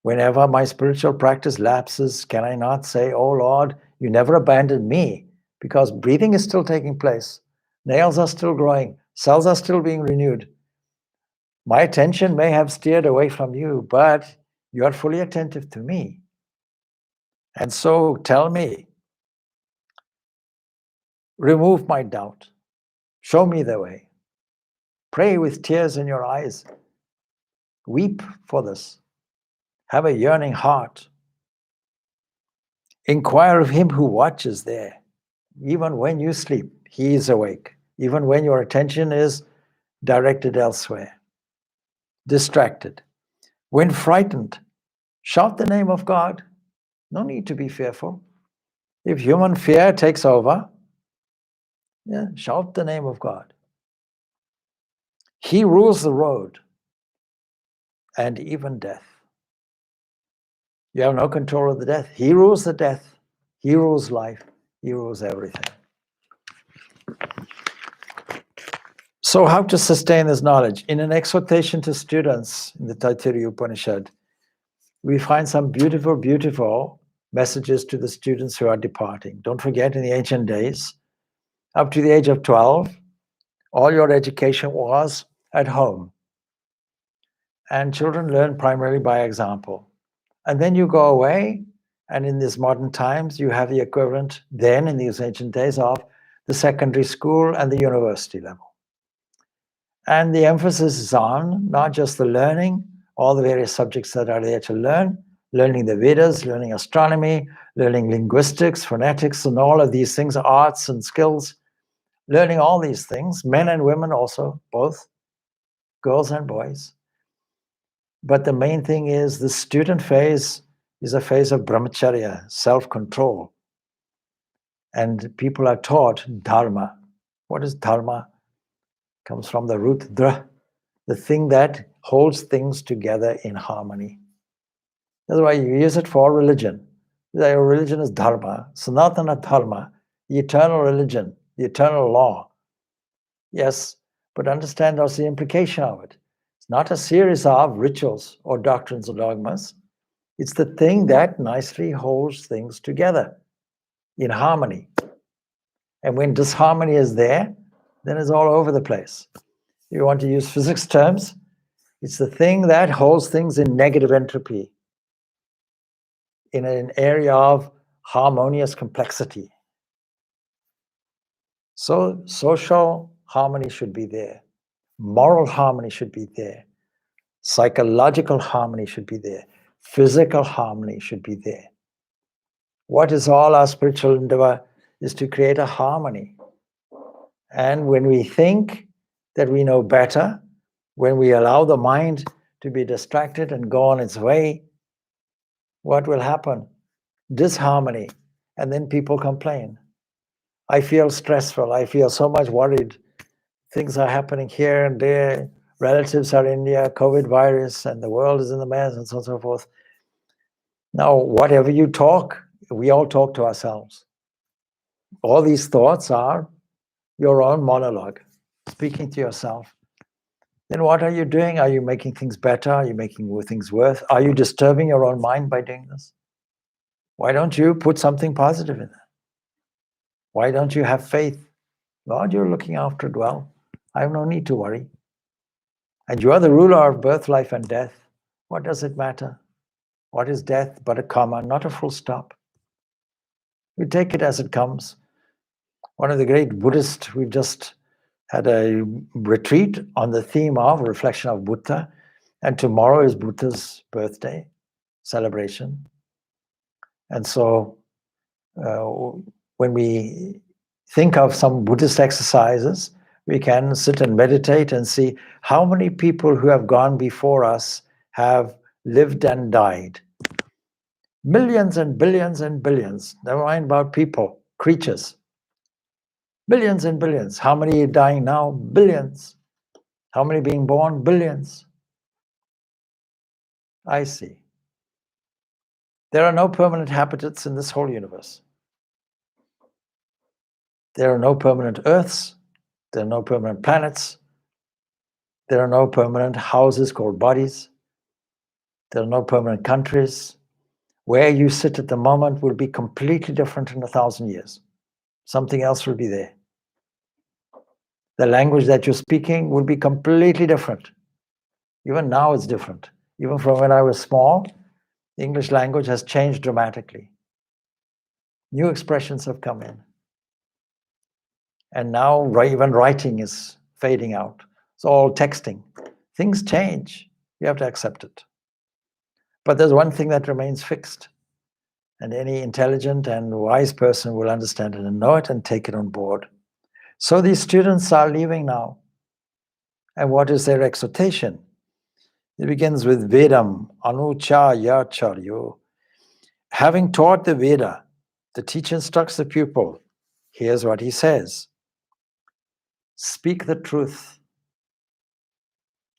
Whenever my spiritual practice lapses, can I not say, oh Lord, you never abandoned me, because breathing is still taking place, nails are still growing, cells are still being renewed. My attention may have steered away from you, but you are fully attentive to me. And so tell me, remove my doubt, show me the way. Pray with tears in your eyes, weep for this, have a yearning heart. Inquire of him who watches there. Even when you sleep, he is awake. Even when your attention is directed elsewhere, distracted. When frightened, shout the name of God. No need to be fearful. If human fear takes over, shout the name of God. He rules the road and even death. You have no control of the death. He rules the death. He rules life. He rules everything. So how to sustain this knowledge? In an exhortation to students in the Taittiriya Upanishad, we find some beautiful, beautiful messages to the students who are departing. Don't forget, in the ancient days, up to the age of 12, all your education was at home. And children learn primarily by example. And then you go away, and in these modern times, you have the equivalent then, in these ancient days, of the secondary school and the university level. And the emphasis is on not just the learning, all the various subjects that are there to learn, learning the Vedas, learning astronomy, learning linguistics, phonetics, and all of these things, arts and skills, learning all these things, men and women also, both, girls and boys. But the main thing is the student phase is a phase of brahmacharya, self-control. And people are taught dharma. What is dharma? Comes from the root dra, the thing that holds things together in harmony. That's why you use it for religion. Your religion is dharma, sanatana dharma, the eternal religion, the eternal law. Yes, but understand also the implication of it. It's not a series of rituals or doctrines or dogmas. It's the thing that nicely holds things together in harmony. And when disharmony is there, then it's all over the place. If you want to use physics terms, it's the thing that holds things in negative entropy, in an area of harmonious complexity. So social harmony should be there. Moral harmony should be there. Psychological harmony should be there. Physical harmony should be there. What is all our spiritual endeavor is to create a harmony. And when we think that we know better, when we allow the mind to be distracted and go on its way, what will happen? Disharmony. And then people complain. I feel stressful. I feel so much worried. Things are happening here and there. Relatives are in India, COVID virus, and the world is in the mess, and so on and so forth. Now, whatever you talk, we all talk to ourselves. All these thoughts are your own monologue, speaking to yourself. Then what are you doing? Are you making things better? Are you making things worse? Are you disturbing your own mind by doing this? Why don't you put something positive in there? Why don't you have faith? Lord, you're looking after it well. I have no need to worry. And you are the ruler of birth, life, and death. What does it matter? What is death but a comma, not a full stop? We take it as it comes. One of the great Buddhists, we've just had a retreat on the theme of reflection of Buddha, and tomorrow is Buddha's birthday celebration. And so when we think of some Buddhist exercises, we can sit and meditate and see how many people who have gone before us have lived and died. Millions and billions and billions, never mind about people, creatures. Billions and billions. How many are dying now? Billions. How many being born? Billions. I see. There are no permanent habitats in this whole universe. There are no permanent Earths. There are no permanent planets. There are no permanent houses called bodies. There are no permanent countries. Where you sit at the moment will be completely different in 1,000 years. Something else will be there. The language that you're speaking will be completely different. Even now it's different. Even from when I was small, the English language has changed dramatically. New expressions have come in. And now even writing is fading out. It's all texting. Things change. You have to accept it. But there's one thing that remains fixed. And any intelligent and wise person will understand it and know it and take it on board. So these students are leaving now. And what is their exhortation? It begins with Vedam, Anucha Yacharyo. Having taught the Veda, the teacher instructs the pupil. Here's what he says. Speak the truth.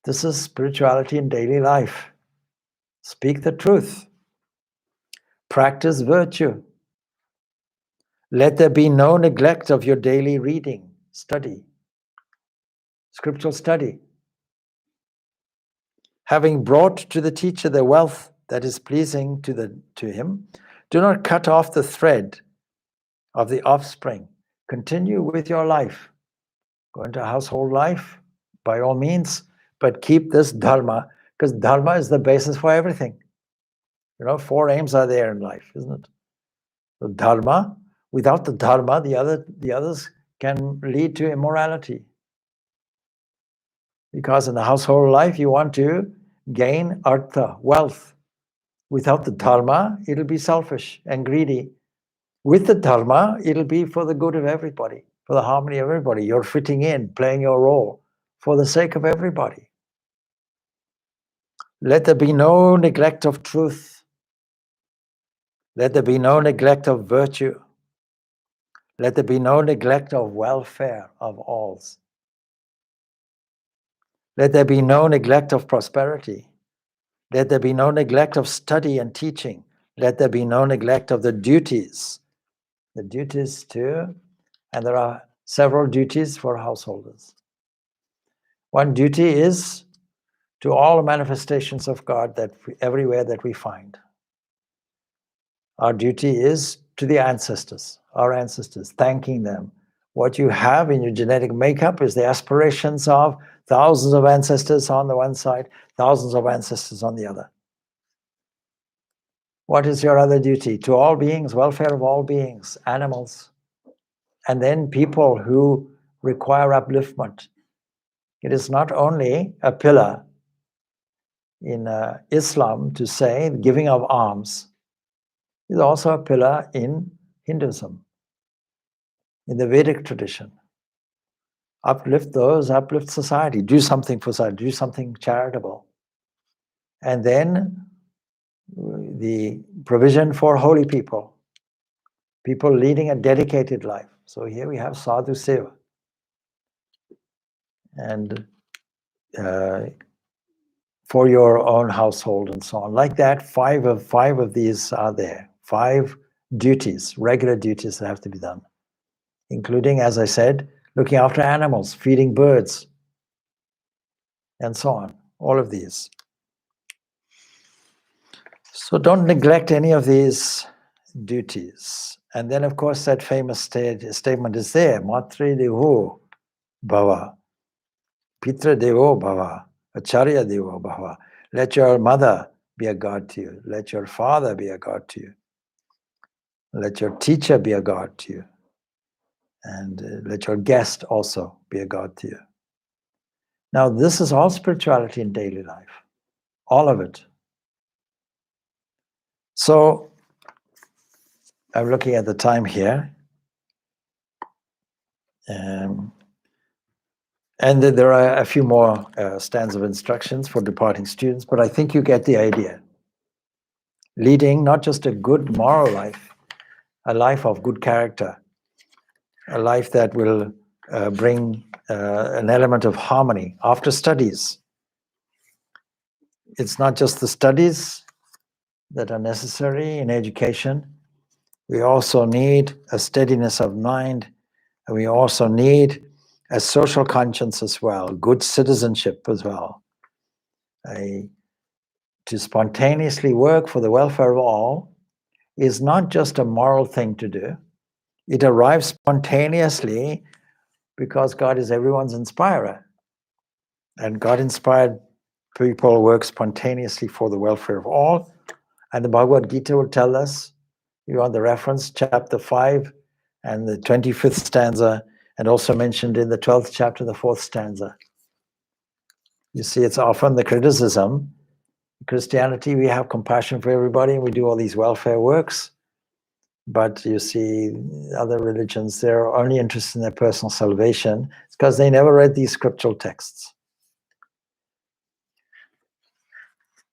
This is spirituality in daily life. Speak the truth. Practice virtue. Let there be no neglect of your daily reading, study, scriptural study. Having brought to the teacher the wealth that is pleasing to him, do not cut off the thread of the offspring. Continue with your life. Go into household life, by all means, but keep this dharma, because dharma is the basis for everything. 4 aims are there in life, isn't it? The dharma, without the dharma, the others can lead to immorality. Because in the household life, you want to gain artha, wealth. Without the dharma, it'll be selfish and greedy. With the dharma, it'll be for the good of everybody, for the harmony of everybody. You're fitting in, playing your role for the sake of everybody. Let there be no neglect of truth. Let there be no neglect of virtue. Let there be no neglect of welfare of alls. Let there be no neglect of prosperity. Let there be no neglect of study and teaching. Let there be no neglect of the duties. The duties too, and there are several duties for householders. One duty is to all manifestations of God everywhere that we find. Our duty is to the ancestors, our ancestors, thanking them. What you have in your genetic makeup is the aspirations of thousands of ancestors on the one side, thousands of ancestors on the other. What is your other duty? To all beings, welfare of all beings, animals, and then people who require upliftment. It is not only a pillar in Islam to say giving of alms. It's also a pillar in Hinduism, in the Vedic tradition. Uplift those, uplift society, do something for society, do something charitable. And then the provision for holy people, people leading a dedicated life. So here we have sadhu seva. And for your own household and so on. Like that, five of these are there. 5 duties, regular duties that have to be done, including, as I said, looking after animals, feeding birds, and so on. All of these. So don't neglect any of these duties. And then, of course, that famous statement is there, Matre Devo Bhava, Pitra Devo Bhava, Acharya Devo Bhava. Let your mother be a god to you. Let your father be a god to you. Let your teacher be a god to you. And let your guest also be a god to you. Now, this is all spirituality in daily life. All of it. So, I'm looking at the time here. And there are a few more stands of instructions for departing students, but I think you get the idea. Leading not just a good moral life, a life of good character, a life that will bring an element of harmony after studies. It's not just the studies that are necessary in education. We also need a steadiness of mind, and we also need a social conscience as well, good citizenship as well. To spontaneously work for the welfare of all is not just a moral thing to do. It arrives spontaneously because God is everyone's inspirer. And God-inspired people work spontaneously for the welfare of all. And the Bhagavad Gita will tell us, you want the reference, chapter 5 and the 25th stanza, and also mentioned in the 12th chapter, the 4th stanza. You see, it's often the criticism. In Christianity, we have compassion for everybody, and we do all these welfare works. But you see, other religions, they're only interested in their personal salvation because they never read these scriptural texts.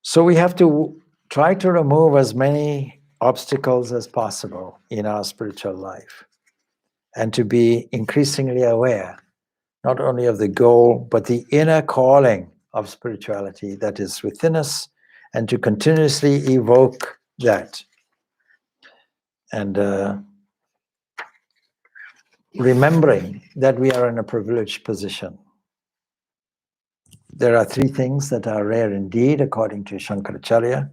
So we have to try to remove as many obstacles as possible in our spiritual life and to be increasingly aware not only of the goal, but the inner calling of spirituality that is within us, and to continuously evoke that. And remembering that we are in a privileged position. There are three things that are rare indeed, according to Shankaracharya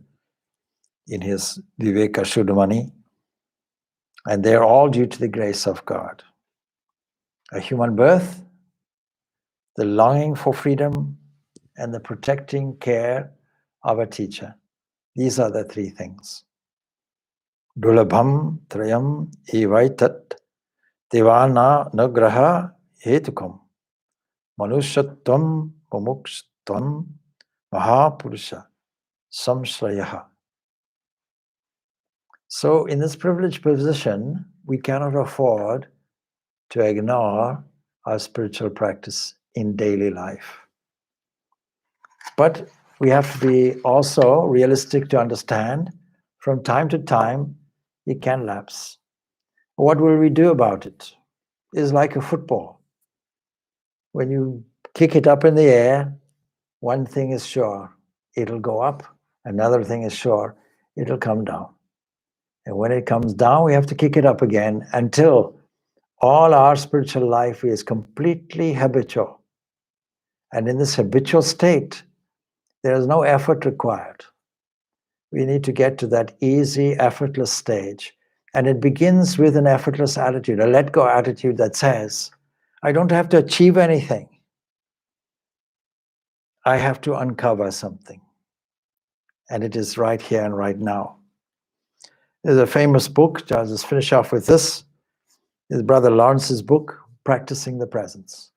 in his Viveka Shuddhamani, and they're all due to the grace of God. A human birth, the longing for freedom, and the protecting care of a teacher. These are the three things. Dulabham trayam evaitat devana nagraha hetukam manushyattvam mumukshtam mahapurusha samshrayaha. So in this privileged position, we cannot afford to ignore our spiritual practice in daily life. But we have to be also realistic to understand from time to time it can lapse. What will we do about it? It's like a football. When you kick it up in the air, one thing is sure, it'll go up. Another thing is sure, it'll come down. And when it comes down, we have to kick it up again until all our spiritual life is completely habitual. And in this habitual state, there is no effort required. We need to get to that easy, effortless stage. And it begins with an effortless attitude, a let-go attitude that says, I don't have to achieve anything. I have to uncover something. And it is right here and right now. There's a famous book, I'll just finish off with this. His brother Lawrence's book, Practicing the Presence.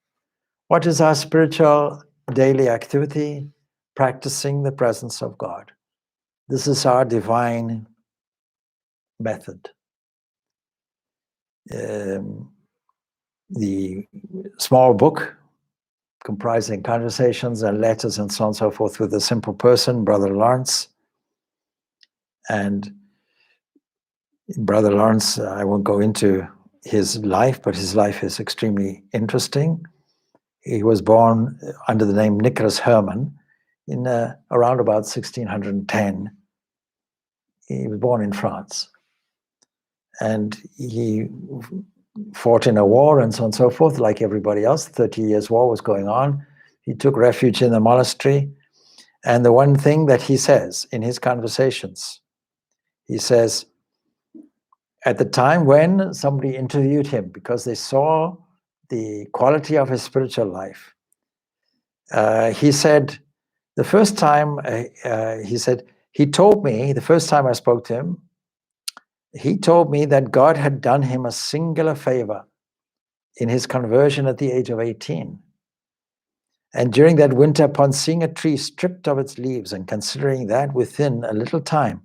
What is our spiritual daily activity? Practicing the presence of God. This is our divine method. The small book comprising conversations and letters and so on and so forth with a simple person, Brother Lawrence. And Brother Lawrence, I won't go into his life, but his life is extremely interesting. He was born under the name Nicholas Herman in around about 1610. He was born in France. And he fought in a war and so on and so forth, like everybody else. 30 Years' War was going on. He took refuge in the monastery. And the one thing that he says in his conversations, he says, at the time when somebody interviewed him, because they saw the quality of his spiritual life, he said, the first time, he told me, the first time I spoke to him, he told me that God had done him a singular favor in his conversion at the age of 18. And during that winter, upon seeing a tree stripped of its leaves and considering that within a little time,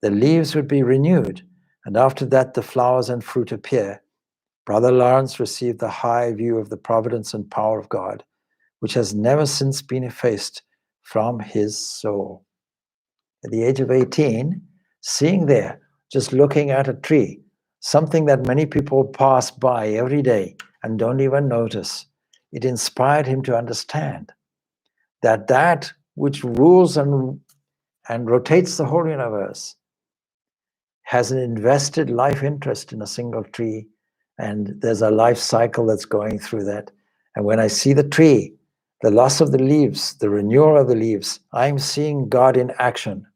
the leaves would be renewed, and after that the flowers and fruit appear, Brother Lawrence received the high view of the providence and power of God, which has never since been effaced from his soul. At the age of 18, seeing there, just looking at a tree, something that many people pass by every day and don't even notice, it inspired him to understand that that which rules and rotates the whole universe has an invested life interest in a single tree, and there's a life cycle that's going through that. And when I see the tree, the loss of the leaves, the renewal of the leaves, I'm seeing God in action.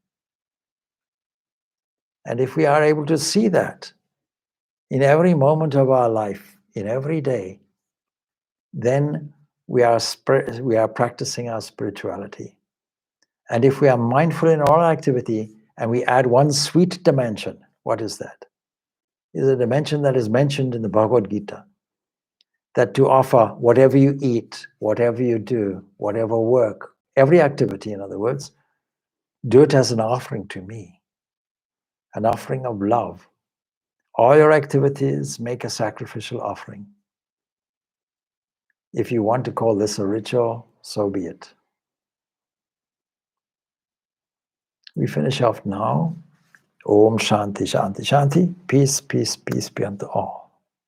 And if we are able to see that in every moment of our life, in every day, then we are practicing our spirituality. And if we are mindful in all activity and we add one sweet dimension, what is that? It is a dimension that is mentioned in the Bhagavad Gita, that to offer whatever you eat, whatever you do, whatever work, every activity, in other words, do it as an offering to me, an offering of love, All your activities make a sacrificial offering. If you want to call this a ritual, so be it. We finish off now. Om Shanti Shanti Shanti. Peace, peace, peace be unto all.